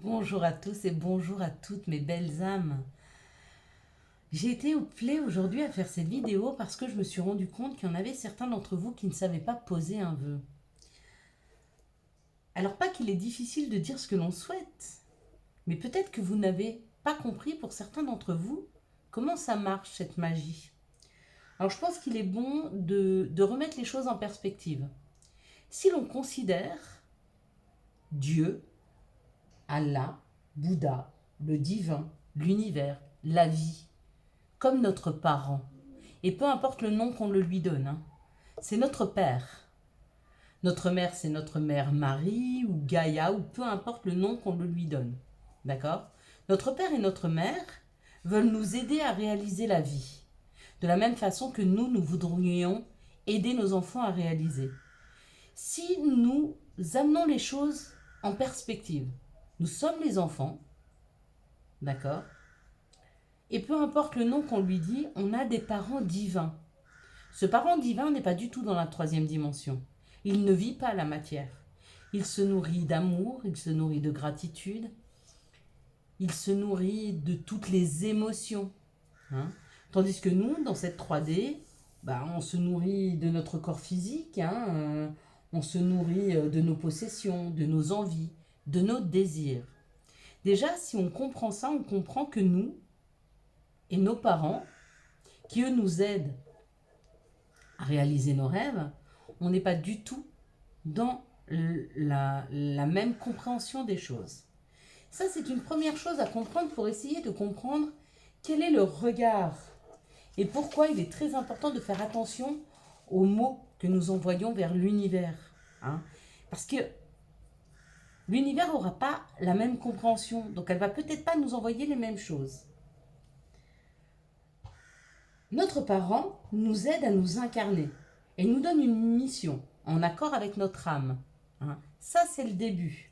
Bonjour à tous et bonjour à toutes mes belles âmes. J'ai été appelée aujourd'hui à faire cette vidéo parce que je me suis rendu compte qu'il y en avait certains d'entre vous qui ne savaient pas poser un vœu. Alors pas qu'il est difficile de dire ce que l'on souhaite, mais peut-être que vous n'avez pas compris pour certains d'entre vous comment ça marche cette magie. Alors je pense qu'il est bon de remettre les choses en perspective. Si l'on considère Dieu, Allah, Bouddha, le divin, l'univers, la vie, comme notre parent. Et peu importe le nom qu'on le lui donne, hein. C'est notre père. Notre mère, c'est notre mère Marie ou Gaïa ou peu importe le nom qu'on le lui donne. D'accord? Notre père et notre mère veulent nous aider à réaliser la vie. De la même façon que nous voudrions aider nos enfants à réaliser. Si nous amenons les choses en perspective, nous sommes les enfants, d'accord? Et peu importe le nom qu'on lui dit, on a des parents divins. Ce parent divin n'est pas du tout dans la troisième dimension. Il ne vit pas la matière. Il se nourrit d'amour, il se nourrit de gratitude, il se nourrit de toutes les émotions, hein. Tandis que nous, dans cette 3D, on se nourrit de notre corps physique, hein, on se nourrit de nos possessions, de nos envies, de nos désirs. Déjà, si on comprend ça, on comprend que nous et nos parents, qui eux nous aident à réaliser nos rêves, on n'est pas du tout dans la même compréhension des choses. Ça, c'est une première chose à comprendre pour essayer de comprendre quel est le regard et pourquoi il est très important de faire attention aux mots que nous envoyons vers l'univers, hein. Parce que l'univers n'aura pas la même compréhension, donc elle va peut-être pas nous envoyer les mêmes choses. Notre parent nous aide à nous incarner et nous donne une mission en accord avec notre âme, hein. Ça, c'est le début.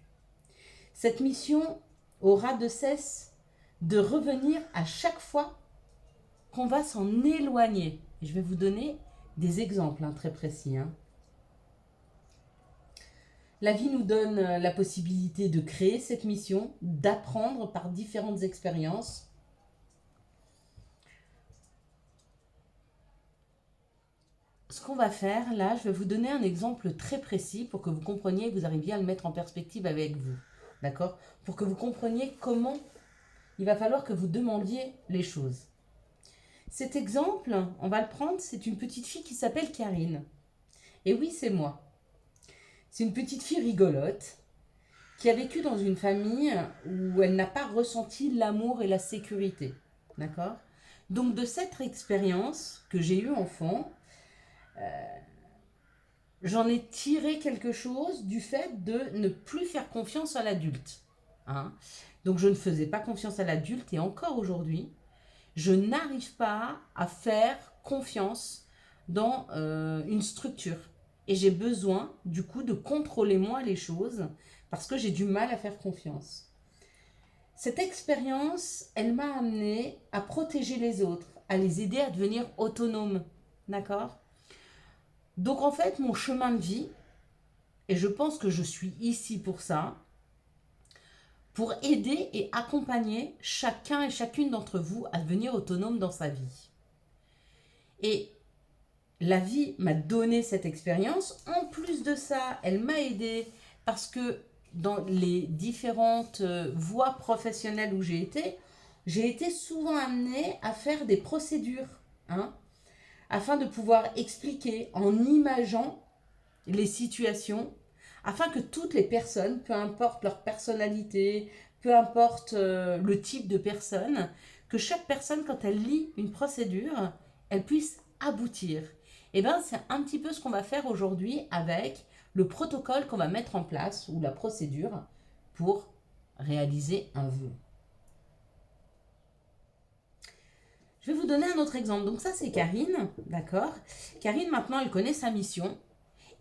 Cette mission aura de cesse de revenir à chaque fois qu'on va s'en éloigner. Et je vais vous donner des exemples, hein, très précis, hein. La vie nous donne la possibilité de créer cette mission, d'apprendre par différentes expériences. Ce qu'on va faire là, je vais vous donner un exemple très précis pour que vous compreniez et que vous arriviez à le mettre en perspective avec vous. D'accord? Pour que vous compreniez comment il va falloir que vous demandiez les choses. Cet exemple, on va le prendre, c'est une petite fille qui s'appelle Karine. Et oui, c'est moi. C'est une petite fille rigolote qui a vécu dans une famille où elle n'a pas ressenti l'amour et la sécurité. D'accord? Donc de cette expérience que j'ai eue enfant, j'en ai tiré quelque chose du fait de ne plus faire confiance à l'adulte, hein. Donc je ne faisais pas confiance à l'adulte et encore aujourd'hui, je n'arrive pas à faire confiance dans une structure. Et j'ai besoin du coup de contrôler moi les choses parce que j'ai du mal à faire confiance. Cette expérience, elle m'a amené à protéger les autres, à les aider à devenir autonomes. D'accord? Donc en fait, mon chemin de vie, et je pense que je suis ici pour ça, pour aider et accompagner chacun et chacune d'entre vous à devenir autonome dans sa vie. Et la vie m'a donné cette expérience. En plus de ça, elle m'a aidé parce que dans les différentes voies professionnelles où j'ai été souvent amenée à faire des procédures, hein, afin de pouvoir expliquer en imageant les situations, afin que toutes les personnes, peu importe leur personnalité, peu importe le type de personne, que chaque personne, quand elle lit une procédure, elle puisse aboutir. Et bien, c'est un petit peu ce qu'on va faire aujourd'hui avec le protocole qu'on va mettre en place, ou la procédure, pour réaliser un vœu. Je vais vous donner un autre exemple. Donc ça, c'est Karine, d'accord? Karine, maintenant, elle connaît sa mission.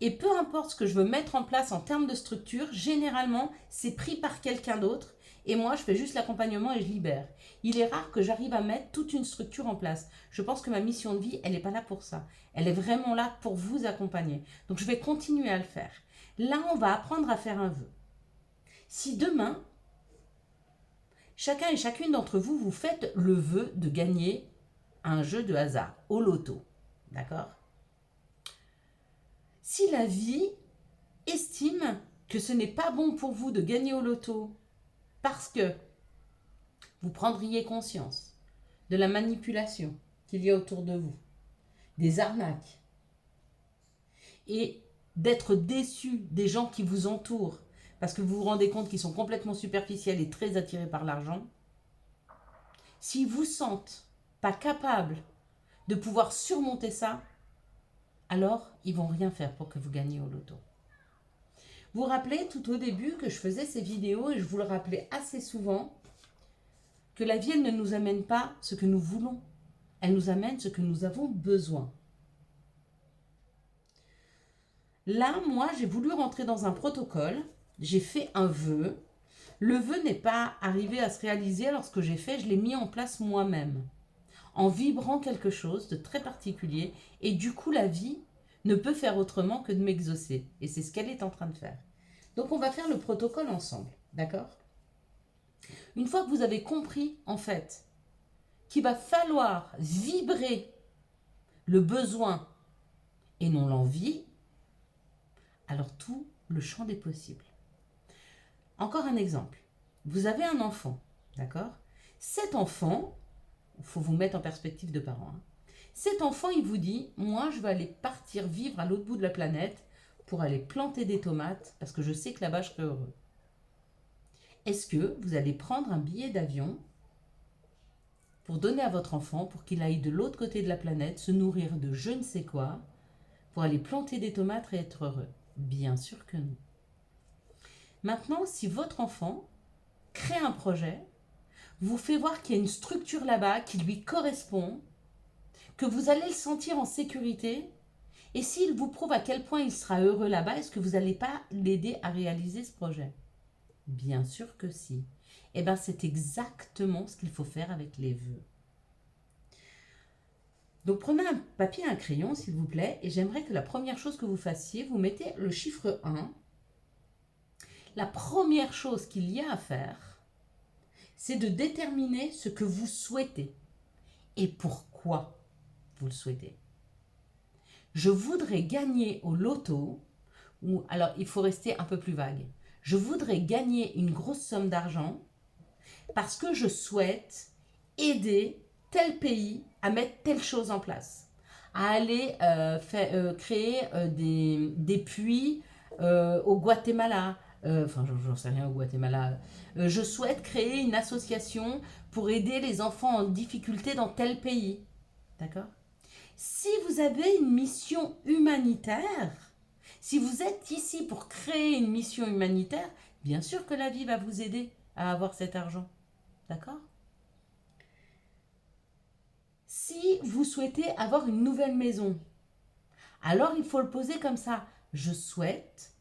Et peu importe ce que je veux mettre en place en termes de structure, généralement, c'est pris par quelqu'un d'autre. Et moi, je fais juste l'accompagnement et je libère. Il est rare que j'arrive à mettre toute une structure en place. Je pense que ma mission de vie, elle n'est pas là pour ça. Elle est vraiment là pour vous accompagner. Donc, je vais continuer à le faire. Là, on va apprendre à faire un vœu. Si demain, chacun et chacune d'entre vous, vous faites le vœu de gagner un jeu de hasard, au loto. D'accord? Si la vie estime que ce n'est pas bon pour vous de gagner au loto parce que vous prendriez conscience de la manipulation qu'il y a autour de vous, des arnaques, et d'être déçu des gens qui vous entourent parce que vous vous rendez compte qu'ils sont complètement superficiels et très attirés par l'argent, s'ils vous sentent pas capables de pouvoir surmonter ça, alors ils vont rien faire pour que vous gagniez au loto. Vous vous rappelez tout au début que je faisais ces vidéos et je vous le rappelais assez souvent que la vie, elle ne nous amène pas ce que nous voulons, elle nous amène ce que nous avons besoin. Là, moi, j'ai voulu rentrer dans un protocole, j'ai fait un vœu. Le vœu n'est pas arrivé à se réaliser alors ce que j'ai fait, je l'ai mis en place moi-même, en vibrant quelque chose de très particulier, et du coup, la vie ne peut faire autrement que de m'exaucer. Et c'est ce qu'elle est en train de faire. Donc, on va faire le protocole ensemble, d'accord? Une fois que vous avez compris, en fait, qu'il va falloir vibrer le besoin et non l'envie, alors tout le champ des possibles. Encore un exemple. Vous avez un enfant, d'accord? Cet enfant, il faut vous mettre en perspective de parents, hein. Cet enfant, il vous dit, moi, je vais aller partir vivre à l'autre bout de la planète pour aller planter des tomates parce que je sais que là-bas, je serai heureux. Est-ce que vous allez prendre un billet d'avion pour donner à votre enfant pour qu'il aille de l'autre côté de la planète se nourrir de je ne sais quoi pour aller planter des tomates et être heureux? Bien sûr que non. Maintenant, si votre enfant crée un projet, vous fait voir qu'il y a une structure là-bas qui lui correspond, que vous allez le sentir en sécurité, et s'il vous prouve à quel point il sera heureux là-bas, est-ce que vous n'allez pas l'aider à réaliser ce projet? Bien sûr que si. Eh bien, c'est exactement ce qu'il faut faire avec les vœux. Donc, prenez un papier et un crayon, s'il vous plaît, et j'aimerais que la première chose que vous fassiez, vous mettez le chiffre 1. La première chose qu'il y a à faire, c'est de déterminer ce que vous souhaitez et pourquoi vous le souhaitez. Je voudrais gagner au loto, ou alors il faut rester un peu plus vague. Je voudrais gagner une grosse somme d'argent parce que je souhaite aider tel pays à mettre telle chose en place, à aller créer des puits au Guatemala. Enfin, j'en sais rien au Guatemala. Je souhaite créer une association pour aider les enfants en difficulté dans tel pays. D'accord? Si vous avez une mission humanitaire, si vous êtes ici pour créer une mission humanitaire, bien sûr que la vie va vous aider à avoir cet argent. D'accord? Si vous souhaitez avoir une nouvelle maison, alors il faut le poser comme ça. Je souhaite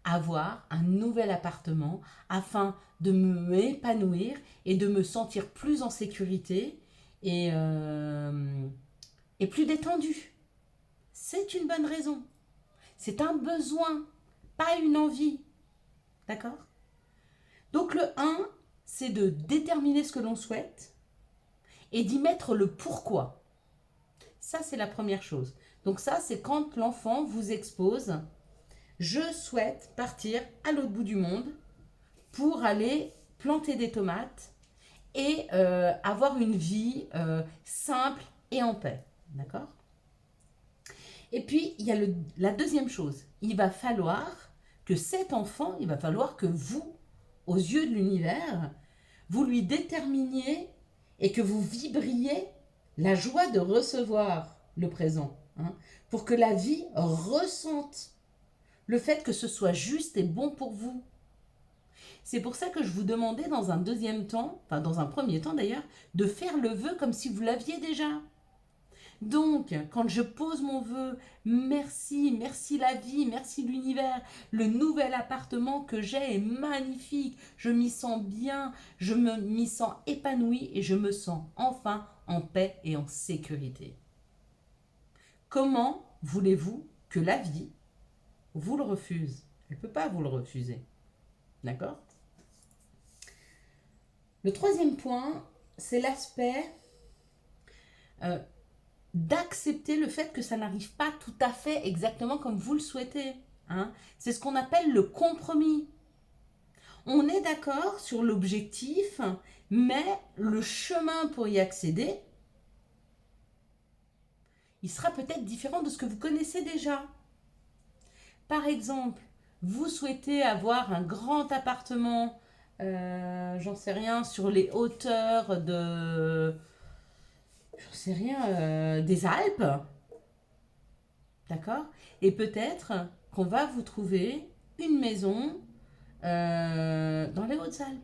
avoir un nouvel appartement afin de m'épanouir et de me sentir plus en sécurité et plus détendu. C'est une bonne raison. C'est un besoin, pas une envie. D'accord? Donc le 1, c'est de déterminer ce que l'on souhaite et d'y mettre le pourquoi. Ça, c'est la première chose. Donc ça, c'est quand l'enfant vous expose « Je souhaite partir à l'autre bout du monde pour aller planter des tomates et avoir une vie simple et en paix. » D'accord? Et puis, il y a la deuxième chose. Il va falloir que cet enfant, il va falloir que vous, aux yeux de l'univers, vous lui déterminiez et que vous vibriez la joie de recevoir le présent, hein, pour que la vie ressente le fait que ce soit juste et bon pour vous. C'est pour ça que je vous demandais dans un deuxième temps, enfin dans un premier temps d'ailleurs, de faire le vœu comme si vous l'aviez déjà. Donc, quand je pose mon vœu, merci, merci la vie, merci l'univers, le nouvel appartement que j'ai est magnifique, je m'y sens bien, je m'y sens épanouie et je me sens enfin en paix et en sécurité. Comment voulez-vous que la vie vous le refuse? Elle ne peut pas vous le refuser. D'accord? Le troisième point, c'est l'aspect euh, d'accepter le fait que ça n'arrive pas tout à fait exactement comme vous le souhaitez. Hein. C'est ce qu'on appelle le compromis. On est d'accord sur l'objectif, mais le chemin pour y accéder, il sera peut-être différent de ce que vous connaissez déjà. Par exemple, vous souhaitez avoir un grand appartement, j'en sais rien, sur les hauteurs de, j'en sais rien, des Alpes, d'accord? Et peut-être qu'on va vous trouver une maison dans les Hautes-Alpes.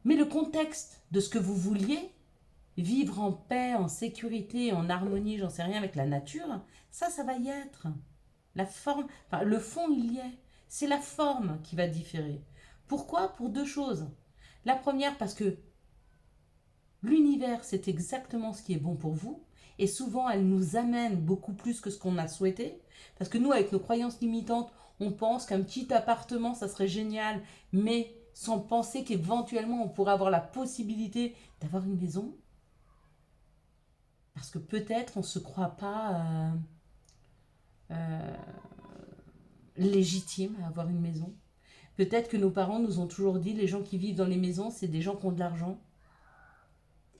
Mais le contexte de ce que vous vouliez, vivre en paix, en sécurité, en harmonie, j'en sais rien, avec la nature, ça va y être. La forme, enfin, le fond, il y est. C'est la forme qui va différer. Pourquoi? Pour deux choses. La première, parce que l'univers, c'est exactement ce qui est bon pour vous. Et souvent, elle nous amène beaucoup plus que ce qu'on a souhaité. Parce que nous, avec nos croyances limitantes, on pense qu'un petit appartement, ça serait génial. Mais sans penser qu'éventuellement, on pourrait avoir la possibilité d'avoir une maison. Parce que peut-être on ne se croit pas euh, légitime à avoir une maison. Peut-être que nos parents nous ont toujours dit les gens qui vivent dans les maisons, c'est des gens qui ont de l'argent.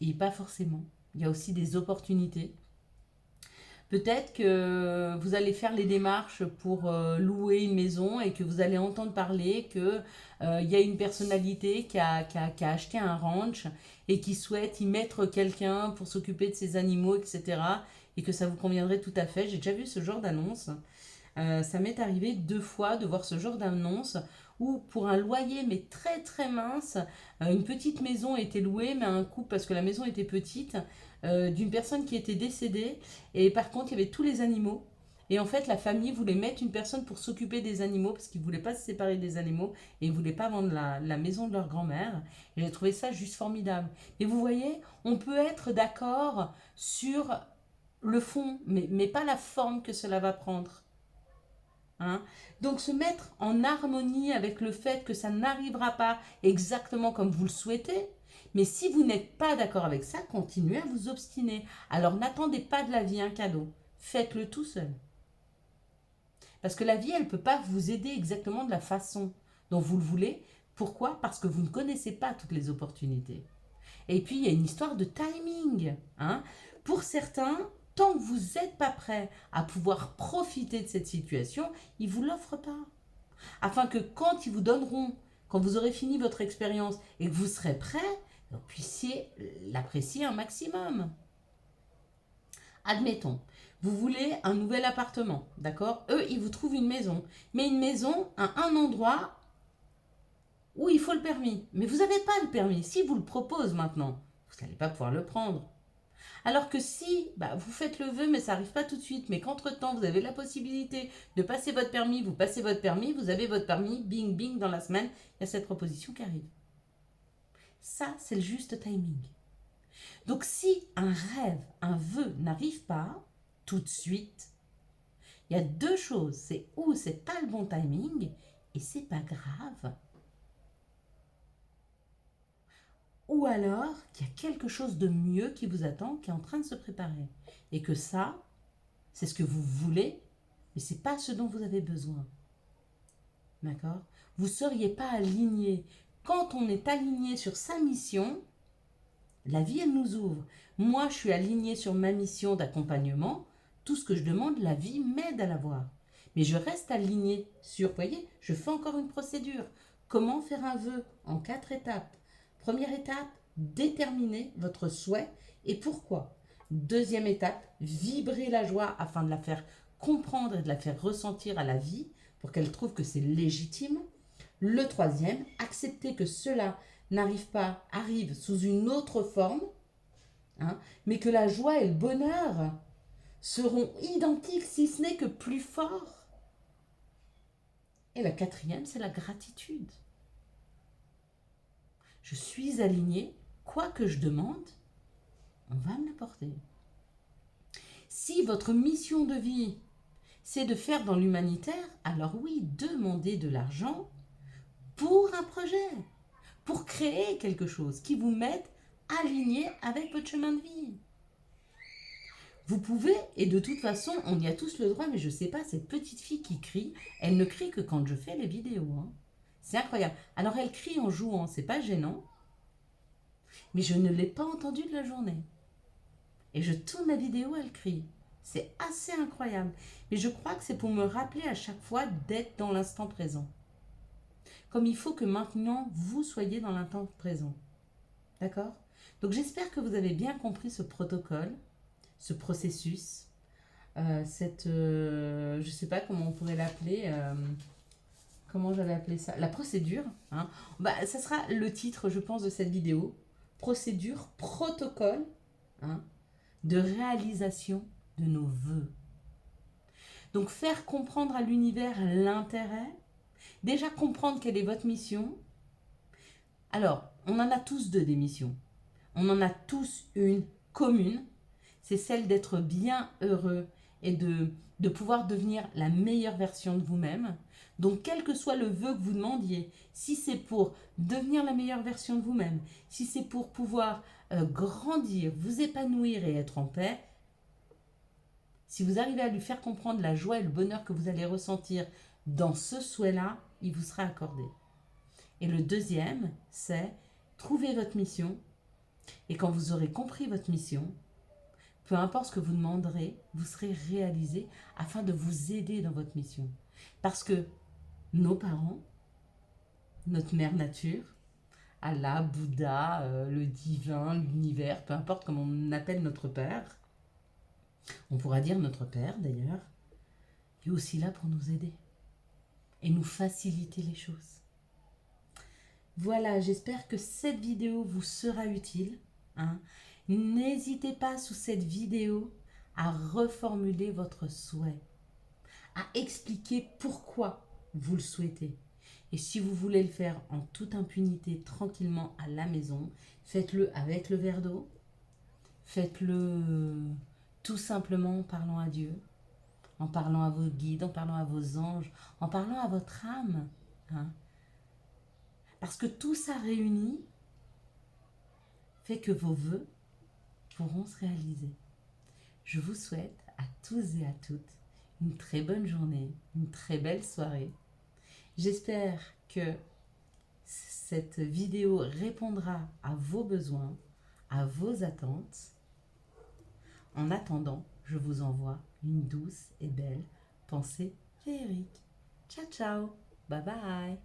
Et pas forcément. Il y a aussi des opportunités. Peut-être que vous allez faire les démarches pour louer une maison et que vous allez entendre parler qu'il y a une personnalité qui a acheté un ranch et qui souhaite y mettre quelqu'un pour s'occuper de ses animaux, etc. Et que ça vous conviendrait tout à fait. J'ai déjà vu ce genre d'annonce. Ça m'est arrivé 2 fois de voir ce genre d'annonce où pour un loyer mais très très mince, une petite maison était louée mais à un coût parce que la maison était petite, d'une personne qui était décédée et par contre il y avait tous les animaux. Et en fait, la famille voulait mettre une personne pour s'occuper des animaux parce qu'ils ne voulaient pas se séparer des animaux et ils ne voulaient pas vendre la maison de leur grand-mère. Et j'ai trouvé ça juste formidable. Et vous voyez, on peut être d'accord sur le fond, mais pas la forme que cela va prendre. Hein. Donc se mettre en harmonie avec le fait que ça n'arrivera pas exactement comme vous le souhaitez, mais si vous n'êtes pas d'accord avec ça, continuez à vous obstiner. Alors n'attendez pas de la vie un cadeau, faites-le tout seul. Parce que la vie, elle ne peut pas vous aider exactement de la façon dont vous le voulez. Pourquoi? Parce que vous ne connaissez pas toutes les opportunités. Et puis, il y a une histoire de timing. Hein. Pour certains, tant que vous n'êtes pas prêt à pouvoir profiter de cette situation, ils ne vous l'offrent pas. Afin que quand ils vous donneront, quand vous aurez fini votre expérience et que vous serez prêt, vous puissiez l'apprécier un maximum. Admettons, vous voulez un nouvel appartement, d'accord? Eux, ils vous trouvent une maison. Mais une maison à un endroit où il faut le permis. Mais vous n'avez pas le permis. Si vous le proposent maintenant, vous n'allez pas pouvoir le prendre. Alors que si vous faites le vœu, mais ça n'arrive pas tout de suite, mais qu'entre-temps, vous avez la possibilité de passer votre permis, vous passez votre permis, vous avez votre permis, bing, bing, dans la semaine, il y a cette proposition qui arrive. Ça, c'est le juste timing. Donc si un rêve, un vœu n'arrive pas tout de suite, il y a deux choses. C'est ou c'est pas le bon timing, et c'est pas grave. Ou alors qu'il y a quelque chose de mieux qui vous attend, qui est en train de se préparer. Et que ça, c'est ce que vous voulez, mais ce n'est pas ce dont vous avez besoin. D'accord? Vous ne seriez pas aligné. Quand on est aligné sur sa mission, la vie, elle nous ouvre. Moi, je suis aligné sur ma mission d'accompagnement. Tout ce que je demande, la vie m'aide à l'avoir. Mais je reste aligné sur, vous voyez, je fais encore une procédure. Comment faire un vœu en 4 étapes? Première étape, déterminer votre souhait et pourquoi. Deuxième étape, vibrer la joie afin de la faire comprendre et de la faire ressentir à la vie pour qu'elle trouve que c'est légitime. Le troisième, accepter que cela n'arrive pas, arrive sous une autre forme, hein, mais que la joie et le bonheur seront identiques, si ce n'est que plus forts. Et la quatrième, c'est la gratitude. Je suis aligné, quoi que je demande, on va me l'apporter. Si votre mission de vie, c'est de faire dans l'humanitaire, alors oui, demandez de l'argent pour un projet, pour créer quelque chose qui vous mette aligné avec votre chemin de vie. Vous pouvez, et de toute façon, on y a tous le droit, mais je sais pas, cette petite fille qui crie, elle ne crie que quand je fais les vidéos. Hein. C'est incroyable. Alors elle crie en jouant, c'est pas gênant, mais je ne l'ai pas entendue de la journée. Et je tourne la vidéo, elle crie. C'est assez incroyable. Mais je crois que c'est pour me rappeler à chaque fois d'être dans l'instant présent. Comme il faut que maintenant, vous soyez dans l'instant présent. D'accord? Donc j'espère que vous avez bien compris ce protocole, ce processus, je ne sais pas comment on pourrait l'appeler, comment j'avais appelé ça, la procédure. Hein. Bah, ça sera le titre, je pense, de cette vidéo. Procédure, protocole hein, de réalisation de nos vœux. Donc faire comprendre à l'univers l'intérêt, déjà comprendre quelle est votre mission. Alors, on en a tous deux des missions. On en a tous une commune, c'est celle d'être bien heureux et de pouvoir devenir la meilleure version de vous-même. Donc, quel que soit le vœu que vous demandiez, si c'est pour devenir la meilleure version de vous-même, si c'est pour pouvoir grandir, vous épanouir et être en paix, si vous arrivez à lui faire comprendre la joie et le bonheur que vous allez ressentir dans ce souhait-là, il vous sera accordé. Et le deuxième, c'est trouver votre mission. Et quand vous aurez compris votre mission, peu importe ce que vous demanderez, vous serez réalisé afin de vous aider dans votre mission. Parce que nos parents, notre mère nature, Allah, Bouddha, le divin, l'univers, peu importe comment on appelle notre père, on pourra dire notre père d'ailleurs, est aussi là pour nous aider et nous faciliter les choses. Voilà, j'espère que cette vidéo vous sera utile. Hein. N'hésitez pas sous cette vidéo à reformuler votre souhait, à expliquer pourquoi vous le souhaitez. Et si vous voulez le faire en toute impunité, tranquillement à la maison, faites-le avec le verre d'eau, faites-le tout simplement en parlant à Dieu, en parlant à vos guides, en parlant à vos anges, en parlant à votre âme. Hein. Parce que tout ça réuni fait que vos vœux pourront se réaliser. Je vous souhaite à tous et à toutes une très bonne journée, une très belle soirée. J'espère que cette vidéo répondra à vos besoins, à vos attentes. En attendant, je vous envoie une douce et belle pensée féerique. Ciao ciao, bye bye.